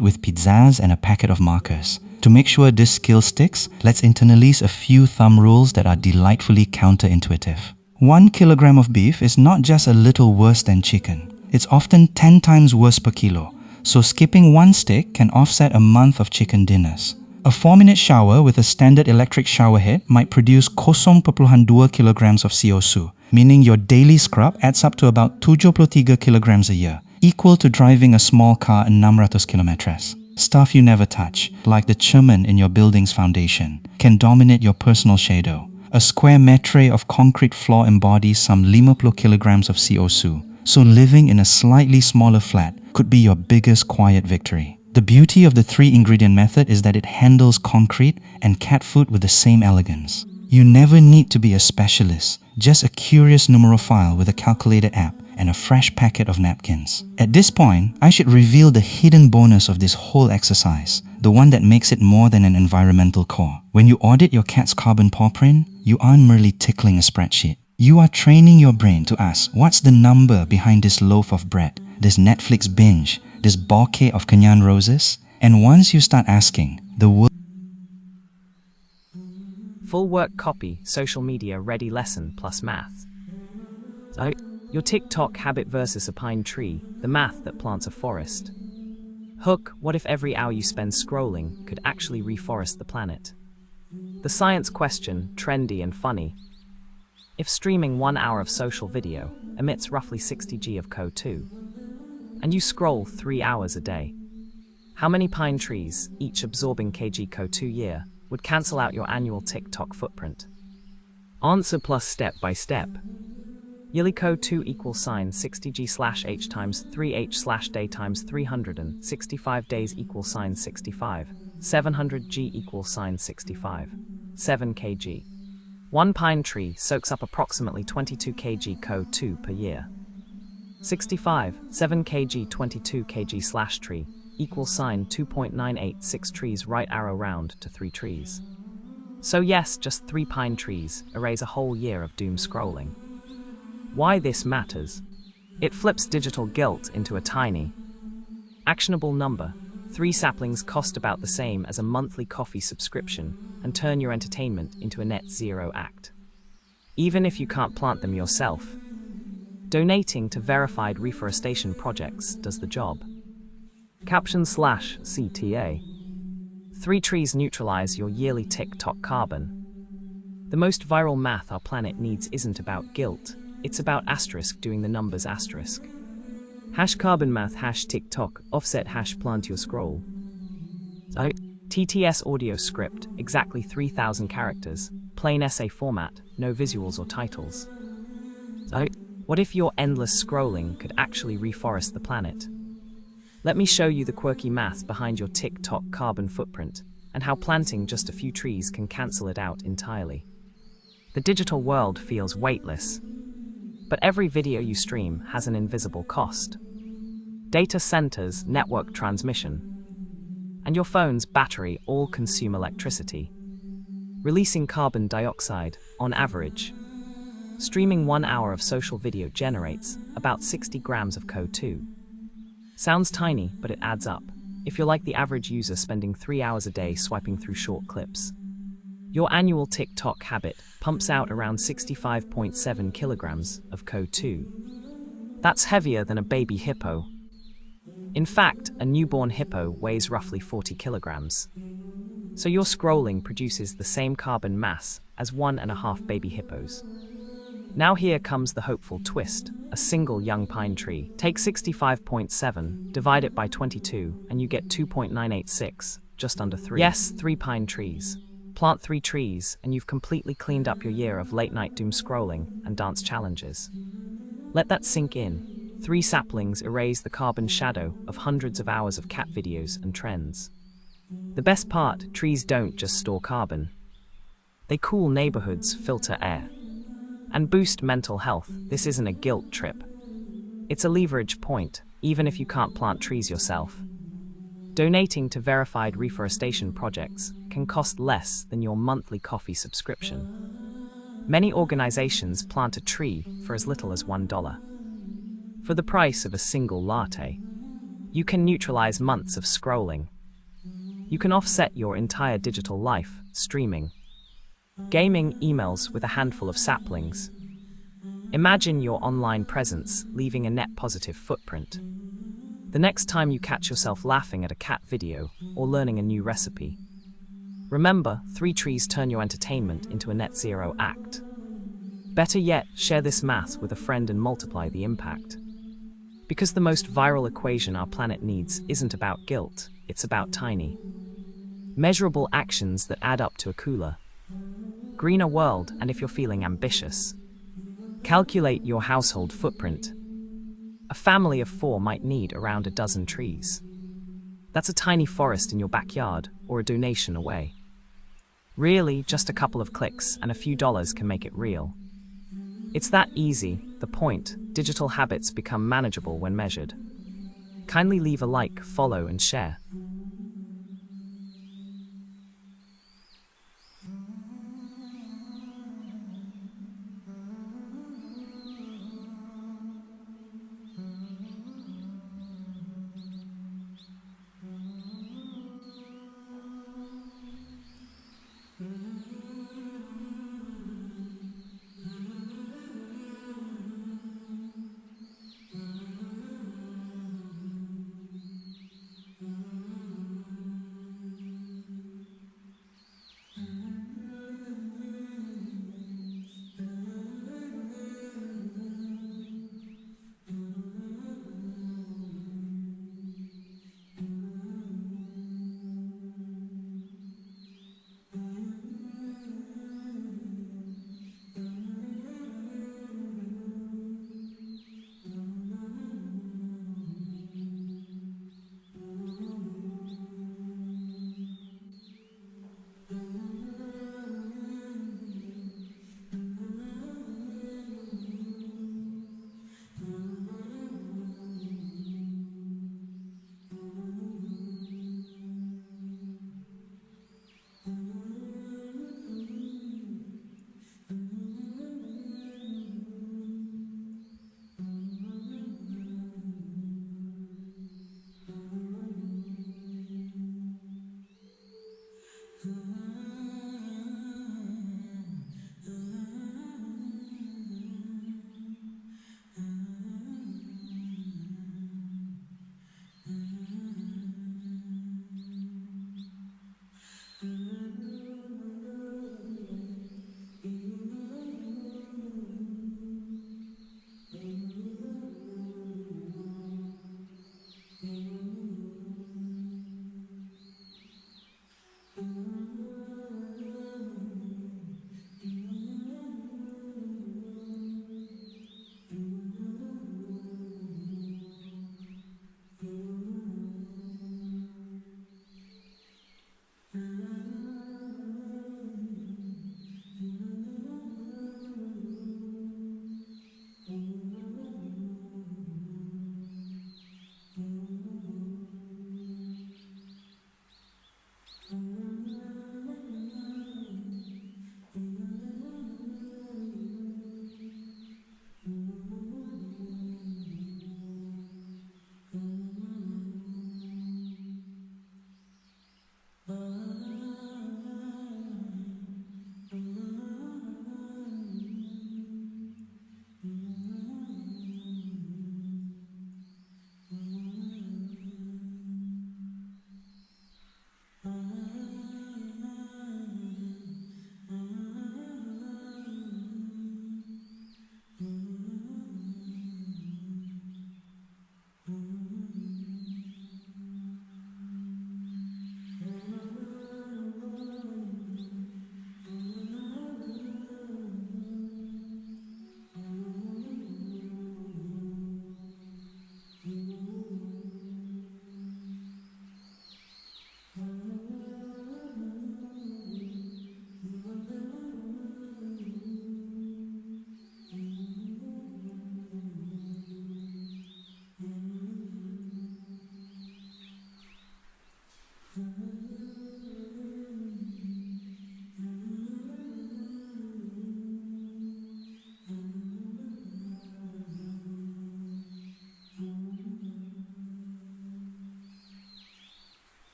with pizzazz and a packet of markers. To make sure this skill sticks, let's internalize a few thumb rules that are delightfully counterintuitive. 1 kilogram of beef is not just a little worse than chicken. It's often 10 times worse per kilo, so skipping one stick can offset a month of chicken dinners. A 4-minute shower with a standard electric shower head might produce 0.2 kilograms of CO2, meaning your daily scrub adds up to about 73 kilograms a year, equal to driving a small car 600 kilometers. Stuff you never touch, like the cermin in your building's foundation, can dominate your personal shadow. A square metre of concrete floor embodies some 50 kilograms of CO2, so living in a slightly smaller flat could be your biggest quiet victory. The beauty of the 3-ingredient method is that it handles concrete and cat food with the same elegance. You never need to be a specialist, just a curious numerophile with a calculator app and a fresh packet of napkins. At this point, I should reveal the hidden bonus of this whole exercise, the one that makes it more than an environmental core. When you audit your cat's carbon paw print, you aren't merely tickling a spreadsheet. You are training your brain to ask, what's the number behind this loaf of bread, this Netflix binge, this bouquet of Kenyan roses? And once you start asking, the world... Full work copy, social media ready lesson plus math. Your TikTok habit versus a pine tree, the math that plants a forest. Hook, what if every hour you spend scrolling could actually reforest the planet? The science question, trendy and funny. If streaming 1 hour of social video emits roughly 60 G of CO2, and you scroll 3 hours a day, how many pine trees, each absorbing kg CO2 year, would cancel out your annual TikTok footprint? Answer plus step by step. Yearly CO2 equals sign 60G/H times 3H/day times 365 days equals sign 65. 700G equals sign 65. 7 kg. One pine tree soaks up approximately 22 kg CO2 per year. 65, 7 kg 22 kg/tree equals sign 2.986 trees right arrow round to 3 trees. So yes, just 3 pine trees erase a whole year of doom scrolling. Why this matters? It flips digital guilt into a tiny, actionable number. 3 saplings cost about the same as a monthly coffee subscription and turn your entertainment into a net zero act. Even if you can't plant them yourself, donating to verified reforestation projects does the job. Caption/CTA. 3 trees neutralize your yearly TikTok carbon. The most viral math our planet needs isn't about guilt, it's about asterisk doing the numbers asterisk. #carbon math #TikTok offset #plant your scroll. TTS audio script, exactly 3,000 characters, plain essay format, no visuals or titles. What if your endless scrolling could actually reforest the planet? Let me show you the quirky math behind your TikTok carbon footprint and how planting just a few trees can cancel it out entirely. The digital world feels weightless, but every video you stream has an invisible cost. Data centers, network transmission, and your phone's battery all consume electricity, releasing carbon dioxide on average. Streaming 1 hour of social video generates about 60 grams of CO2. Sounds tiny, but it adds up. If you're like the average user spending 3 hours a day swiping through short clips, your annual TikTok habit pumps out around 65.7 kilograms of CO2. That's heavier than a baby hippo. In fact, a newborn hippo weighs roughly 40 kilograms. So your scrolling produces the same carbon mass as 1.5 baby hippos. Now here comes the hopeful twist. A single young pine tree. Take 65.7, divide it by 22, and you get 2.986, just under 3. Yes, 3 pine trees. Plant 3 trees, and you've completely cleaned up your year of late-night doom scrolling and dance challenges. Let that sink in. 3 saplings erase the carbon shadow of hundreds of hours of cat videos and trends. The best part, trees don't just store carbon. They cool neighborhoods, filter air, and boost mental health. This isn't a guilt trip. It's a leverage point, even if you can't plant trees yourself. Donating to verified reforestation projects can cost less than your monthly coffee subscription. Many organizations plant a tree for as little as $1. For the price of a single latte. You can neutralize months of scrolling. You can offset your entire digital life, streaming, gaming, emails with a handful of saplings. Imagine your online presence leaving a net positive footprint. The next time you catch yourself laughing at a cat video or learning a new recipe, remember, 3 trees turn your entertainment into a net zero act. Better yet, share this math with a friend and multiply the impact. Because the most viral equation our planet needs isn't about guilt, it's about tiny, measurable actions that add up to a cooler, greener world. And if you're feeling ambitious, calculate your household footprint. A family of 4 might need around a dozen trees. That's a tiny forest in your backyard or a donation away. Really, just a couple of clicks and a few dollars can make it real. It's that easy. The point, digital habits become manageable when measured. Kindly leave a like, follow, and share.